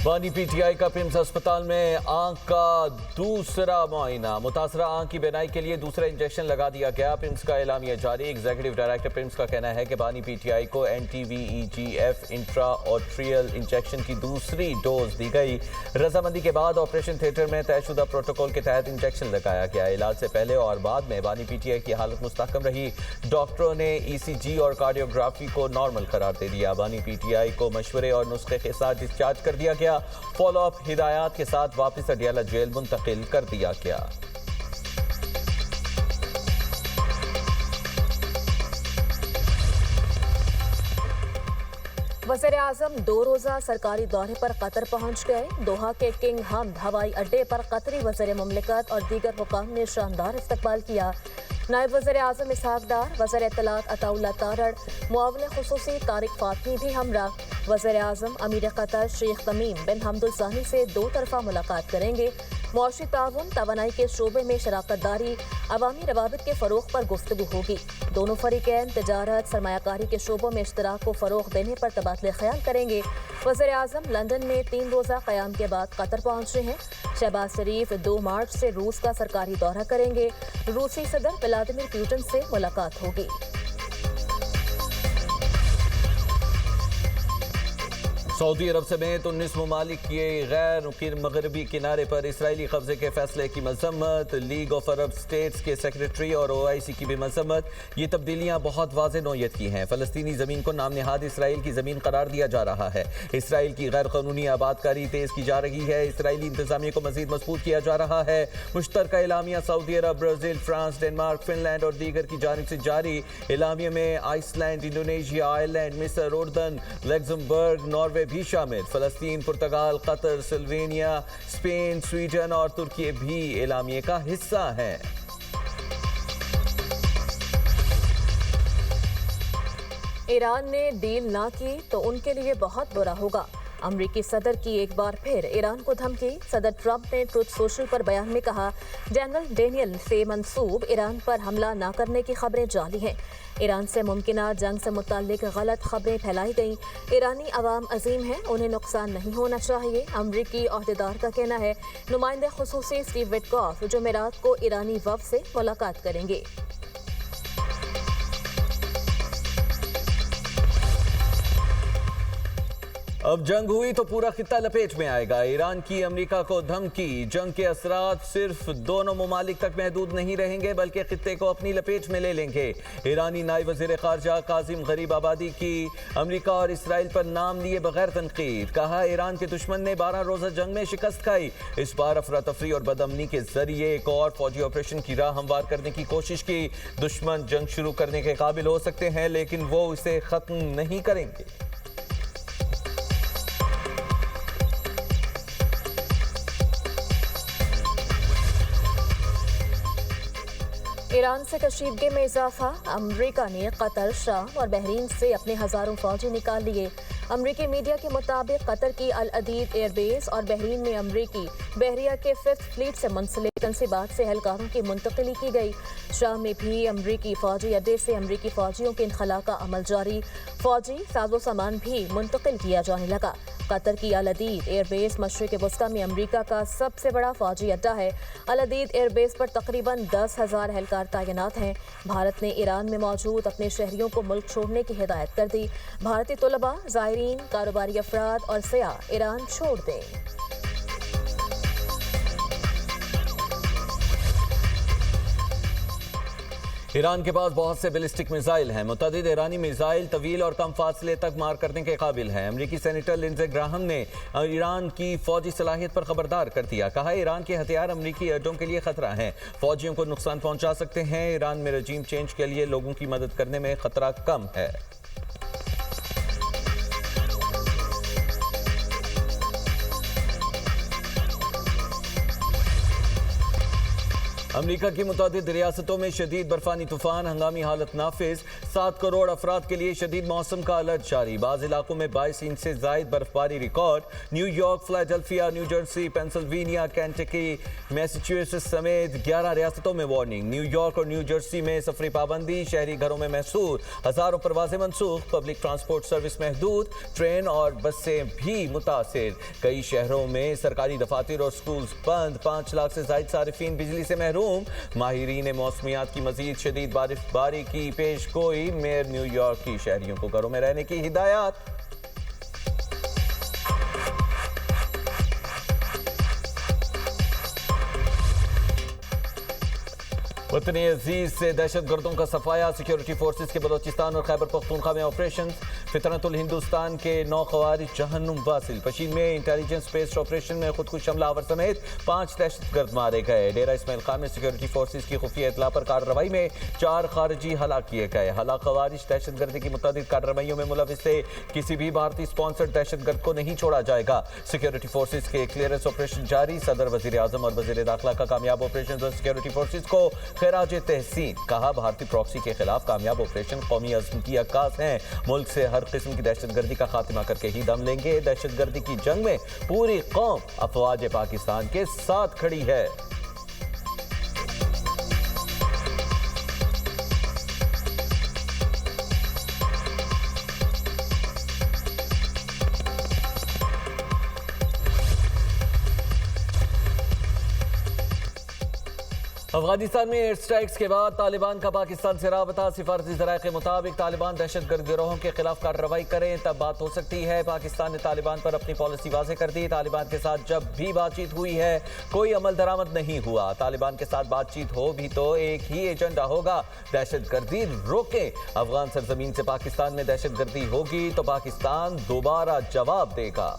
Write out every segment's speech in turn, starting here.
बानी पीटीआई का पिम्स अस्पताल में आंख का दूसरा मुआयना। मुतासरा आंख की बीनाई के लिए दूसरा इंजेक्शन लगा दिया गया। पिम्स का एलामिया जारी। एग्जीक्यूटिव डायरेक्टर पिम्स का कहना है कि बानी पीटीआई को NTVEGF इंट्रा ऑर्ट्रियल इंजेक्शन की दूसरी डोज दी गई। रजामंदी के बाद ऑपरेशन थिएटर में तयशुदा प्रोटोकॉल के तहत इंजेक्शन लगाया गया। इलाज से पहले और बाद में बानी पीटीआई की हालत मुस्तहकम रही। डॉक्टरों ने ECG और कार्डियोग्राफी को नॉर्मल करार दे दिया। बानी पीटीआई को मशवरे और नुस्खे के साथ डिस्चार्ज कर दिया गया। फॉलो अप हिदायत के साथ वापस अडियाला जेल मुंतकिल कर दिया गया। वज़ीर-ए-आज़म 2 रोज़ा सरकारी दौरे पर कतर पहुंच गए। दोहा के किंग हमद हवाई अड्डे पर कतरी वज़ीर मुमलिकत और दीगर हुकाम ने शानदार इस्तकबाल किया। नायब वज़ीर-ए-आज़म इसहाक डार, वज़ीर इत्तलात अताउल्लाह तारड़, मुआविन खुसूसी तारिक फातमी भी हमरा। वज़ीर-ए-आज़म अमीर कतर शेख तमीम बिन हमदुल सानी से 2 तरफ़ा मुलाकात करेंगे। मुआशी ताउन तवानाई के शोबे में शराकत दारी, अवामी रवाबित के फ़रोग़ पर गुफ्तगू होगी। दोनों फरीकैन तिजारत सरमायाकारी के शोबों में इश्तराक को फ़रोग़ देने पर तबादले ख्याल करेंगे। वज़ीर-ए-आज़म लंदन में 3 रोज़ा क़याम के बाद कतर पहुँचे हैं। शहबाज शरीफ 2 मार्च से रूस का सरकारी दौरा करेंगे। रूसी सदर व्लादिमीर पुतिन से मुलाकात होगी। सऊदी अरब समेत 19 ममालिक के गैर मगरबी किनारे पर इसराइली कब्जे के फैसले की मजम्मत। लीग ऑफ अरब स्टेट्स के सेक्रेटरी और OIC की भी मजम्मत। ये तब्दीलियां बहुत वाज़ेह नौयत की हैं। फ़लस्तीनी ज़मीन को नाम नहाद इसराइल की ज़मीन करार दिया जा रहा है। इसराइल की गैर कानूनी आबादकारी तेज़ की जा रही है। इसराइली इंतज़ामिया को मज़ीद मजबूत किया जा रहा है। मुश्तरका एलामिया सऊदी अरब, ब्राज़ील, फ्रांस, डेनमार्क, फिनलैंड और दीगर की जानिब से जारी। एलामिया में आइसलैंड, इंडोनेशिया, आयरलैंड, मिस्र, उर्दन, लग्जमबर्ग, नॉर्वे भी शामिल। फ़लस्तीन, पुर्तगाल, कतर, स्लोवेनिया, स्पेन, स्वीडन और तुर्की भी एलामिया का हिस्सा हैं। ईरान ने डील ना की तो उनके लिए बहुत बुरा होगा। अमरीकी सदर की एक बार फिर ईरान को धमकी। सदर ट्रंप ने ट्रुथ सोशल पर बयान में कहा, जनरल डेनियल से मंसूब ईरान पर हमला न करने की खबरें जाली हैं। ईरान से मुमकिना जंग से मुताल्लिक गलत खबरें फैलाई गईं। ईरानी अवाम अजीम हैं, उन्हें नुकसान नहीं होना चाहिए। अमरीकी अहदेदार का कहना है। नुमाइंदे खुसूसी स्टीव विटकॉफ जुमेरात को ईरानी वफ़द से मुलाकात करेंगे। अब जंग हुई तो पूरा खित्ता लपेट में आएगा। ईरान की अमेरिका को धमकी। जंग के असरात सिर्फ दोनों ममालिक तक महदूद नहीं रहेंगे बल्कि खित्ते को अपनी लपेट में ले लेंगे। ईरानी नायब वज़ीर ख़ारजा कासिम गरीब आबादी की अमेरिका और इसराइल पर नाम लिए बगैर तनकीद। कहा, ईरान के दुश्मन ने 12 रोज़ा जंग में शिकस्त खाई। इस बार अफरा तफरी और बदअमनी के जरिए एक और फौजी ऑपरेशन की राह हमवार करने की कोशिश की। दुश्मन जंग शुरू करने के काबिल हो सकते हैं लेकिन वो इसे ख़त्म नहीं करेंगे। ईरान से कशीदगी में इजाफा। अमरीका ने कतर, शाम और बहरीन से अपने हज़ारों फौजी निकाल लिए। अमरीकी मीडिया के मुताबिक कतर की अल अदीद एयरबेस और बहरीन में अमरीकी बहरिया के 5th फ्लीट से मुंसलिक तनसीबात से एहलकारों की मुंतकिली की गई। शाम में भी अमरीकी फौजी अड्डे से अमरीकी फौजियों के इनखला का अमल जारी। फौजी साजो सामान भी मुंतकिल किया जाने लगा। कतर की अल अदीद एयरबेस मशरिक़ वस्ता में अमरीका का सबसे बड़ा फौजी अड्डा है। अल अदीद एयरबेस पर तकरीबन 10,000 एहलकार तैनात हैं। भारत ने ईरान में मौजूद अपने शहरियों को मुल्क छोड़ने की हिदायत कर दी। भारतीय तलबा, ज़ायरीन, कारोबारी अफराद और सयाह ईरान छोड़ दें। ईरान के पास बहुत से बैलिस्टिक मिसाइल हैं। मुतअद्दिद ईरानी मिसाइल तवील और कम फासले तक मार करने के काबिल हैं। अमरीकी सेनेटर लिंडसे ग्राहम ने ईरान की फौजी सलाहियत पर खबरदार कर दिया। कहा, ईरान के हथियार अमरीकी अड्डों के लिए खतरा हैं, फौजियों को नुकसान पहुंचा सकते हैं। ईरान में रजीम चेंज के लिए लोगों की मदद करने में खतरा कम है। अमरीका की मुतादिद रियासतों में शदीद बर्फानी तूफान, हंगामी हालत नाफिज। 7 करोड़ अफराद के लिए शदीद मौसम का अलर्ट जारी। बाज़ इलाकों में 22 इंच से जायद बर्फबारी record. New York, Philadelphia, new Jersey, Pennsylvania, Kentucky, Massachusetts समेत 11 रियासतों में वार्निंग। न्यूयॉर्क और न्यू जर्सी में सफरी पाबंदी, शहरी घरों में महसूर। हजारों परवाजें मनसूख, पब्लिक ट्रांसपोर्ट सर्विस महदूद, ट्रेन और बसें भी मुतासिर। कई शहरों में सरकारी दफातर और स्कूल बंद। 5 लाख से जायद सारिफीन बिजली से महरूम। माहिरीन मौसमियात की मजीद शदीद बारिशबारी की पेश गोई। मेयर न्यूयॉर्क की शहरियों को घरों में रहने की हिदायत। वतन अजीज से दहशत गर्दों का सफाया। सिक्योरिटी फोर्सेस के बलोचिस्तान और खैबर पख्तूनख्वा में ऑपरेशन। फितरतुल हिंदुस्तान के 9 खवारिज जहन्नुम वासिल। पशीन में इंटेलिजेंस बेस्ड ऑपरेशन में खुदकुश हमलावर समेत 5 दहशतगर्द मारे गए। डेरा इस्माइल खान में सिक्योरिटी फोर्सेस की खुफिया इतला पर कार्रवाई में 4 खारजी हलाक किए गए। हलाक खवारिज दहशतगर्दी की मुताबिक कार्रवाइयों में मुलविस थे। किसी भी भारतीय स्पॉन्सर्ड दहशतगर्द को नहीं छोड़ा जाएगा। सिक्योरिटी फोर्सेस के क्लियरेंस ऑपरेशन जारी। सदर, वजीर आजम और वजीर दाखिला का कामयाब ऑपरेशन और सिक्योरिटी फोर्सेस को खैराज तहसीन। कहा, भारतीय प्रॉक्सी के खिलाफ कामयाब ऑपरेशन कौमी अज़्म की अक्कास हैं। मुल्क से हर किस्म की दहशतगर्दी का खात्मा करके ही दम लेंगे। दहशतगर्दी की जंग में पूरी कौम अफवाज पाकिस्तान के साथ खड़ी है। अफगानिस्तान में एयर स्ट्राइक्स के बाद तालिबान का पाकिस्तान से राबता। सिफारती ज़राए के मुताबिक तालिबान दहशतगर्द गिरोहों के खिलाफ कार्रवाई करें तब बात हो सकती है। पाकिस्तान ने तालिबान पर अपनी पॉलिसी वाज़ेह कर दी। तालिबान के साथ जब भी बातचीत हुई है कोई अमल दरामद नहीं हुआ। तालिबान के साथ बातचीत हो भी तो एक ही एजेंडा होगा, दहशतगर्दी रोकें। अफगान सरजमीन से पाकिस्तान में दहशतगर्दी होगी तो पाकिस्तान दोबारा जवाब देगा।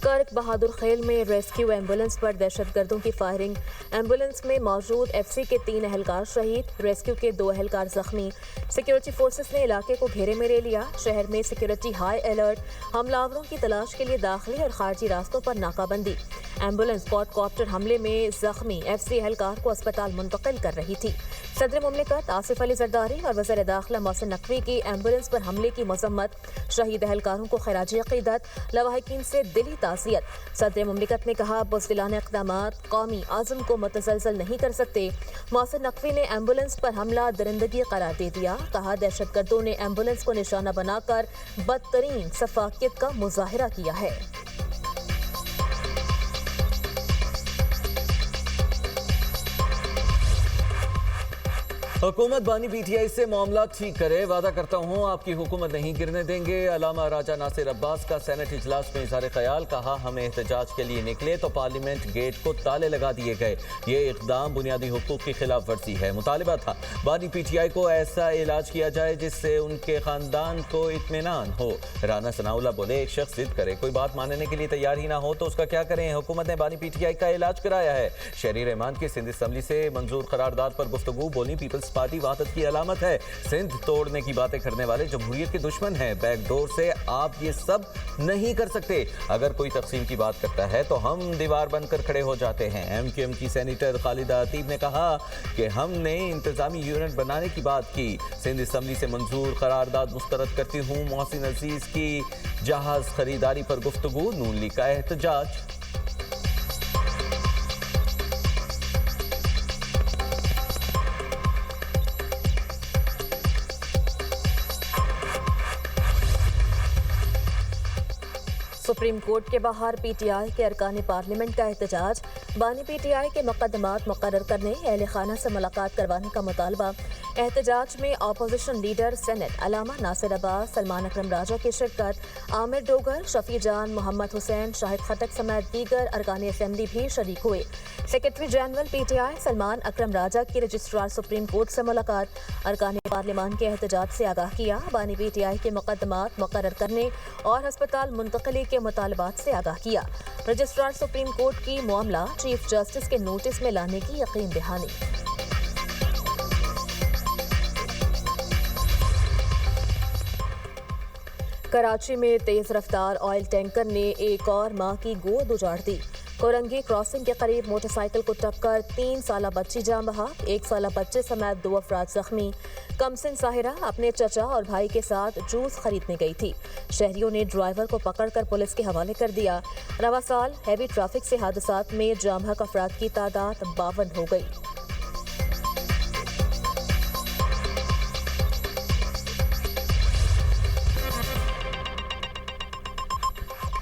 कर्क बहादुर खेल में रेस्क्यू एम्बुलेंस पर दहशतगर्दों की फायरिंग। एम्बुलेंस में मौजूद एफसी के 3 एहलकार शहीद, रेस्क्यू के 2 एहलकार जख्मी। सिक्योरिटी फोर्सेस ने इलाके को घेरे में ले लिया। शहर में सिक्योरिटी हाई अलर्ट। हमलावरों की तलाश के लिए दाखिली और खारजी रास्तों पर नाकाबंदी। एम्बुलेंस क्वाडकॉप्टर हमले में जख्मी एफसी एहलकार को अस्पताल मुंतकिल कर रही थी। सदर मुमलिकत आसिफ अली जरदारी और वज़ीर दाखिला मोहसिन नकवी की एम्बुलेंस पर हमले की मजम्मत। शहीद एहलकारों को खिराजी अकीदत, लवाहिकीन से दिली ताज़ियत। सदर मुमलिकत ने कहा, बुज़दिलाना इक़दामात कौमी आज़म को मुतज़लज़ल नहीं कर सकते। मोहसिन नकवी ने एम्बुलेंस पर हमला दरिंदगी करार दे दिया। कहा, दहशतगर्दों ने एम्बुलेंस को निशाना बनाकर बदतरीन सफाकियत का मुजाहिरा किया है। हुकूमत बानी पीटीआई से मामला ठीक करे, वादा करता हूँ आपकी हुकूमत नहीं गिरने देंगे। अलामा राजा नासिर अब्बास का सेनेट इजलास में इज़हार ख्याल। कहा, हम एहतजाज के लिए निकले तो पार्लियामेंट गेट को ताले लगा दिए गए। ये इक़दाम बुनियादी हुकूक की खिलाफ वर्जी है। मुतालिबा था बानी पीटीआई को ऐसा इलाज किया जाए जिससे उनके खानदान को इत्मीनान हो। राना सनाउल्लाह बोले, एक शख्स जिद करे, कोई बात मानने के लिए तैयार ही ना हो तो उसका क्या करें। हुकूमत ने बानी पीटीआई का इलाज कराया है। शहरी रहमान की सिंध असम्बली से मंजूर करारदाद पर गुफ्तगू। बोली, पीपल्स पार्टी वाहदत की अलामत है। सिंध तोड़ने की बातें करने वाले जमहूरियत के दुश्मन हैं। बैकडोर से आप ये सब नहीं कर सकते। अगर कोई तकसीम की बात करता है तो हम दीवार बनकर खड़े हो जाते हैं। एमक्यूएम की सेनेटर खालिदा अतीब ने कहा कि हमने इंतजामी यूनिट बनाने की बात की। सिंध असम्बली से मंजूर करारदाद मुस्तरद करती हूँ। मोहसिन अजीज की जहाज खरीदारी पर गुफ्तगू। नून लीग का एहतजाज। सुप्रीम कोर्ट के बाहर पीटीआई के अरकान पार्लियामेंट का एहतजाज। बानी पीटीआई के मुकदमात मुकर्रर करने, अहले खाना से मुलाकात करवाने का मुतालबा। एहतजाज में अपोजिशन लीडर सेनेट अलामा नासिर अब्बास, सलमान अकरम राजा की शिरकत। आमिर डोगर, शफी जान, मोहम्मद हुसैन, शाहिद खटक समेत दीगर अरकान असेंबली भी शरीक हुए। सेक्रेटरी जनरल पीटीआई सलमान अकरम राजा की रजिस्ट्रार सुप्रीम कोर्ट से मुलाकात। अरकान पार्लियामान के एहतजाज से आगाह किया। बानी पीटीआई के मुकदमात मुकर्रर करने और हस्पताल मुंतकली के मुतालबात से आगाह किया। रजिस्ट्रार सुप्रीम कोर्ट की मामला चीफ जस्टिस के नोटिस में लाने की यकीन दहानी। कराची में तेज रफ्तार ऑयल टैंकर ने एक और मां की गोद उजाड़ दी। कोरंगी क्रॉसिंग के करीब मोटरसाइकिल को टक्कर 3 साला बच्ची जान बहा, 1 साला बच्चे समेत 2 अफराद जख्मी। कमसिन साहिरा अपने चचा और भाई के साथ जूस खरीदने गई थी। शहरियों ने ड्राइवर को पकड़कर पुलिस के हवाले कर दिया। रवा साल हैवी ट्रैफिक से हादसात में जाम बहक अफराद की तादाद 52 हो गई।